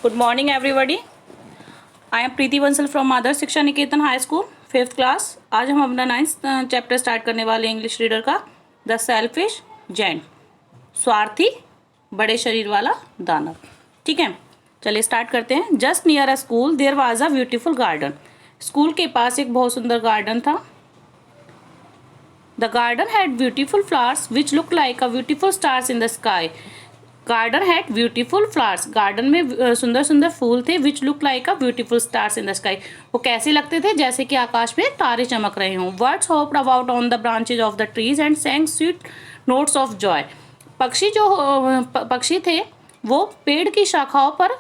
Good morning, everybody. I am Preeti Bansal from आदर्श शिक्षा निकेतन high school 5th class. आज हम अपना 9th चैप्टर स्टार्ट करने वाले इंग्लिश रीडर का द सेल्फिश जेंट, स्वार्थी बड़े शरीर वाला दानव। ठीक है, चलिए स्टार्ट करते हैं। Just near a school there was a beautiful garden. School के पास एक बहुत सुंदर गार्डन था। The garden had beautiful flowers which look like a beautiful stars in the sky. Garden had beautiful flowers, garden में सुंदर सुंदर फूल थे। Which look like a beautiful stars in the sky, वो कैसे लगते थे जैसे कि आकाश में तारे चमक रहे हों। Words hopped about on the branches of the trees and सैंग sweet notes of Joy. पक्षी थे वो पेड़ की शाखाओं पर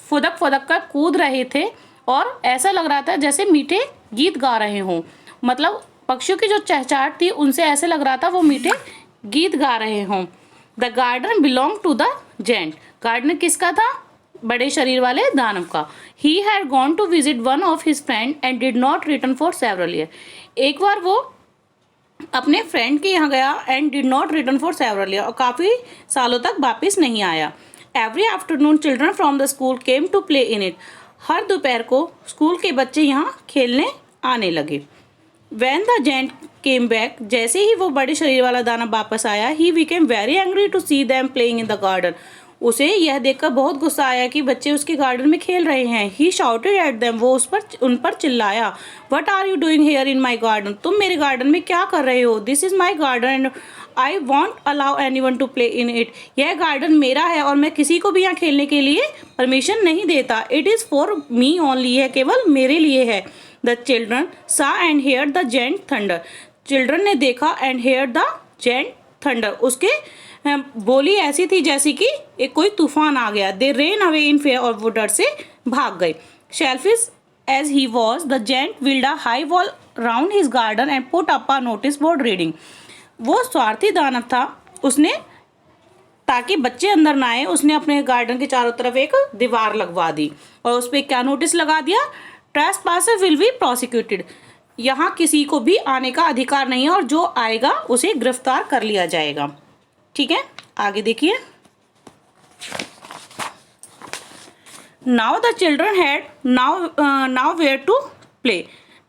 फुदक फुदक कर कूद रहे थे और ऐसा लग रहा था जैसे मीठे गीत गा रहे हों। मतलब पक्षियों की जो चहचहाट थी उनसे ऐसे लग रहा था वो मीठे गीत गा रहे हों। The garden belong to the giant, garden किसका था? बड़े शरीर वाले दानव का। He had gone to visit one of his friend and did not return for several year. एक बार वो अपने फ्रेंड के यहाँ गया and did not return for several year, और काफ़ी सालों तक वापस नहीं आया। Every afternoon children from the school came to play in it. हर दोपहर को स्कूल के बच्चे यहाँ खेलने आने लगे। When the giant came back, जैसे ही वो बड़े शरीर वाला दानव वापस आया, he became very angry to see them playing in the garden. उसे यह देखकर बहुत गुस्सा आया कि बच्चे उसके गार्डन में खेल रहे हैं। He shouted at them, वो उन पर चिल्लाया। What are you doing here in my garden? तुम मेरे गार्डन में क्या कर रहे हो? This is my garden and I won't allow anyone to play in it. यह गार्डन मेरा है और मैं किसी को भी यहाँ खेलने के लिए परमिशन नहीं देता। It is for me only, यह केवल मेरे लिए है। The children saw and heard the giant thunder. Children ने देखा and heard the giant thunder. उसके बोली ऐसी थी जैसे कि एक कोई तूफान आ गया। They ran away in fear, और वो डर से भाग गए। Selfish as he was, the giant built a high wall round his garden and put up a notice board reading. वो स्वार्थी दानव था, उसने ताकि बच्चे अंदर ना आए उसने अपने गार्डन के चारों तरफ एक दीवार लगवा दी और उस पर क्या नोटिस लगा दिया? ट्रेसपासर विल बी प्रोसिक्यूटेड। यहाँ किसी को भी आने का अधिकार नहीं है और जो आएगा उसे गिरफ्तार कर लिया जाएगा। ठीक है, आगे देखिए। Now the children had nowhere to play.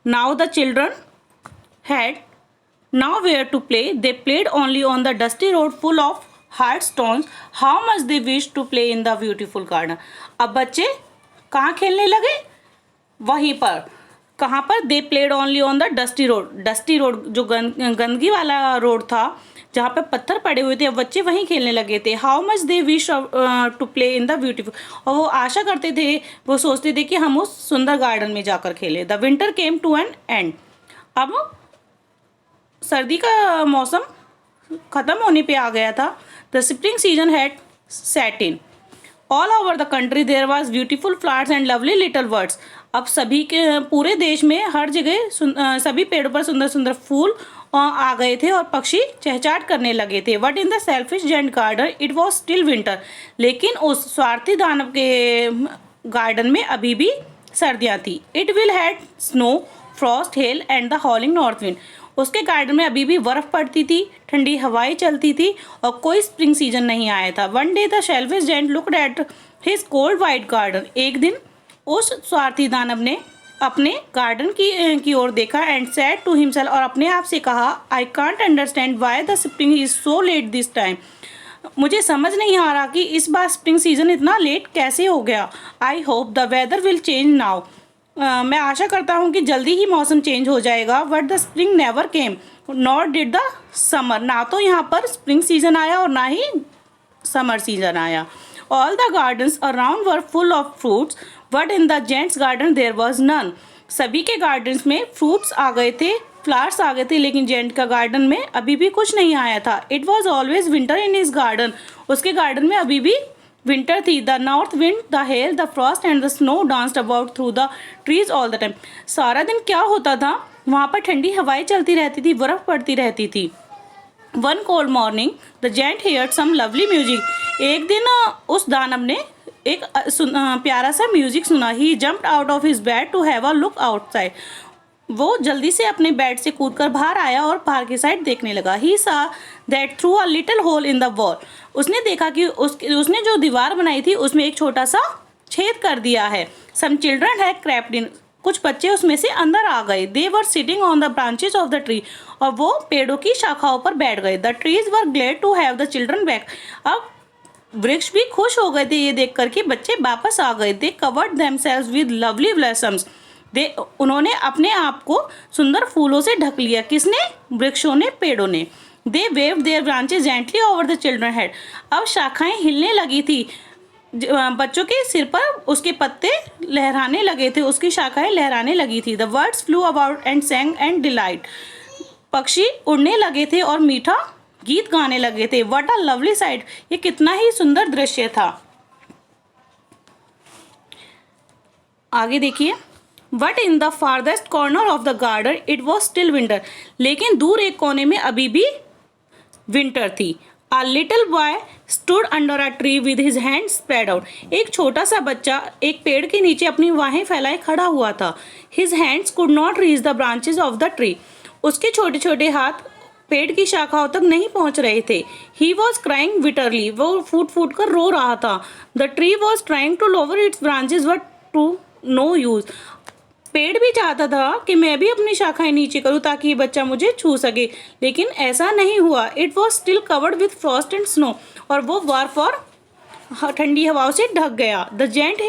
Now the children had nowhere to play. They played only on the dusty road full of hard stones. How much they wish to play in the beautiful garden. अब बच्चे कहाँ खेलने लगे? वहीं पर। कहाँ पर? They played only on the dusty road. Dusty road जो गंदगी वाला रोड था जहाँ पे पत्थर पड़े हुए थे, अब बच्चे वहीं खेलने लगे थे। How much they wish to play in the beautiful, और वो आशा करते थे, वो सोचते थे कि हम उस सुंदर गार्डन में जाकर खेलें। The winter came to an end. अब सर्दी का मौसम ख़त्म होने पे आ गया था। The spring season had set in. All over the country there was beautiful flowers and lovely little birds. अब सभी के पूरे देश में हर जगह सभी पेड़ों पर सुंदर सुंदर फूल आ गए थे और पक्षी चहचहाट करने लगे थे। But in the selfish giant garden it was still winter. लेकिन उस स्वार्थी दानव के गार्डन में अभी भी सर्दियाँ थी। It will had snow Frost hello and the हॉलिंग north wind. उसके गार्डन में अभी भी बर्फ़ पड़ती थी, ठंडी हवाएं चलती थी और कोई स्प्रिंग सीजन नहीं आया था। One day the selfish giant looked at his cold white garden. एक दिन उस स्वार्थी दानव ने अपने गार्डन की ओर देखा एंड सेड टू हिमसेल्फ, और अपने आप से कहा, I can't understand why the spring is so late this time. मुझे समझ नहीं आ रहा कि इस बार स्प्रिंग सीजन इतना लेट कैसे हो गया। I hope the weather will change now. मैं आशा करता हूँ कि जल्दी ही मौसम चेंज हो जाएगा। But the spring never came not did the summer. ना तो यहाँ पर स्प्रिंग सीजन आया और ना ही समर सीजन आया। All the gardens around were full of fruits but in the giant's garden there was none. सभी के गार्डन्स में फ्रूट्स आ गए थे, फ्लावर्स आ गए थे, लेकिन जेंट का गार्डन में अभी भी कुछ नहीं आया था। It was always winter in his garden. उसके गार्डन में अभी भी विंटर थी। The north wind, the hell, the Frost and the snow danced about through the trees all the time. सारा दिन क्या होता था? वहाँ पर ठंडी हवाएं चलती रहती थी, बर्फ पड़ती रहती थी। One cold morning the giant heard some lovely music. एक दिन उस दानव ने एक प्यारा सा म्यूजिक सुना। He jumped out of his bed to have a look outside. वो जल्दी से अपने बेड से कूदकर बाहर आया और बाहर की साइड देखने लगा। ही सा that through a little hole in the wall. उसने देखा कि उसने जो दीवार बनाई थी उसमें एक छोटा सा छेद कर दिया है। Some children had crept in, कुछ बच्चे उसमें से अंदर आ गए। They were sitting on the branches of the tree, और वो पेड़ों की शाखाओं पर बैठ गए। The trees were glad to have the children back, अब वृक्ष भी खुश हो गए थे ये देख कर कि बच्चे वापस आ गए। दे covered themselves with lovely blossoms, उन्होंने अपने आप को सुंदर फूलों से ढक लिया। किसने? वृक्षों ने, पेड़ों ने। They waved their branches gently over the children head, अब शाखाएं हिलने लगी थी बच्चों के सिर पर, उसके पत्ते लहराने लगे थे, उसकी शाखाएं लहराने लगी थी। The birds flu about and sang and delight, पक्षी उड़ने लगे थे और मीठा गीत गाने लगे थे। व्हाट अ लवली साइट, ये कितना ही सुंदर दृश्य था। आगे देखिए, but in the farthest corner of the garden it was still winter, लेकिन दूर एक कोने में अभी भी विंटर थी। A little boy stood under a tree with his hands spread out. एक छोटा सा बच्चा एक पेड़ के नीचे अपनी बाहें फैलाए खड़ा हुआ था। His hands could not reach the branches of the tree. उसके छोटे छोटे हाथ पेड़ की शाखाओं तक नहीं पहुंच रहे थे। He was crying bitterly. वो फूट फूट कर रो रहा था। The tree was trying to lower its branches but to no use. पेड़ भी चाहता था कि मैं भी अपनी शाखाएं नीचे करूं ताकि ये बच्चा मुझे छू सके, लेकिन ऐसा नहीं हुआ। It was still covered with Frost and snow, और वो बर्फ और ठंडी हवाओं से ढक गया। द जेंट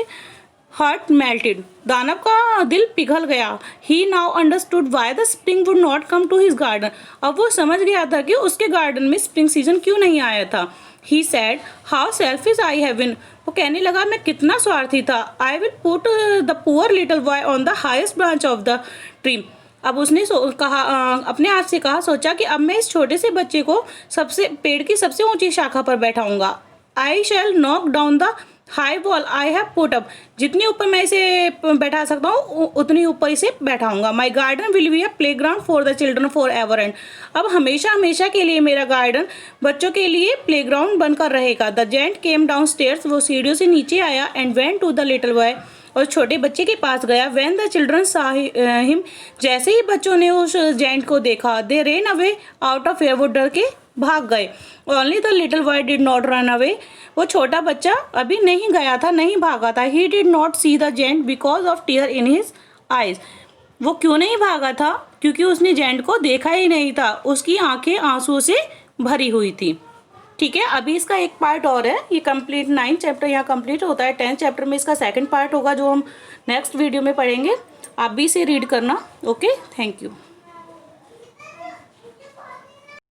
हार्ट मेल्टेड, दानव का दिल पिघल गया। He now understood why the spring would not come to his garden, अब वो समझ गया था कि उसके गार्डन में स्प्रिंग सीजन क्यों नहीं आया था। He said how selfish I have been, वो कहने लगा मैं कितना स्वार्थी था। I will put the poor little boy on the highest branch of the tree, अब उसने कहा अपने आप से कहा, सोचा कि अब मैं इस छोटे से बच्चे को पेड़ की सबसे ऊंची शाखा पर बैठाऊंगा। I shall knock down the high wall I have put up, जितनी ऊपर मैं इसे बैठा सकता हूँ उतनी ऊपर इसे बैठाऊंगा। My garden will be a playground for the children forever and, अब हमेशा हमेशा के लिए मेरा गार्डन बच्चों के लिए प्ले ग्राउंड बनकर रहेगा। The giant came downstairs, वो सीढ़ियों से नीचे आया। And went to the little boy, और छोटे बच्चे के पास गया। When the children saw him, जैसे ही बच्चों ने उस जेंट को देखा, they ran away out of fear, वो डर के भाग गए। Only the little boy did not run away, वो छोटा बच्चा अभी नहीं गया था, नहीं भागा था। He did not see the giant because of tear in his eyes, वो क्यों नहीं भागा था? क्योंकि उसने जेंट को देखा ही नहीं था, उसकी आंखें आंसू से भरी हुई थी। ठीक है, अभी इसका एक पार्ट और है, ये कंप्लीट 9th चैप्टर यहाँ कंप्लीट होता है। 10th चैप्टर में इसका सेकंड पार्ट होगा जो हम नेक्स्ट वीडियो में पढ़ेंगे। आप भी इसे रीड करना। Okay, thank you.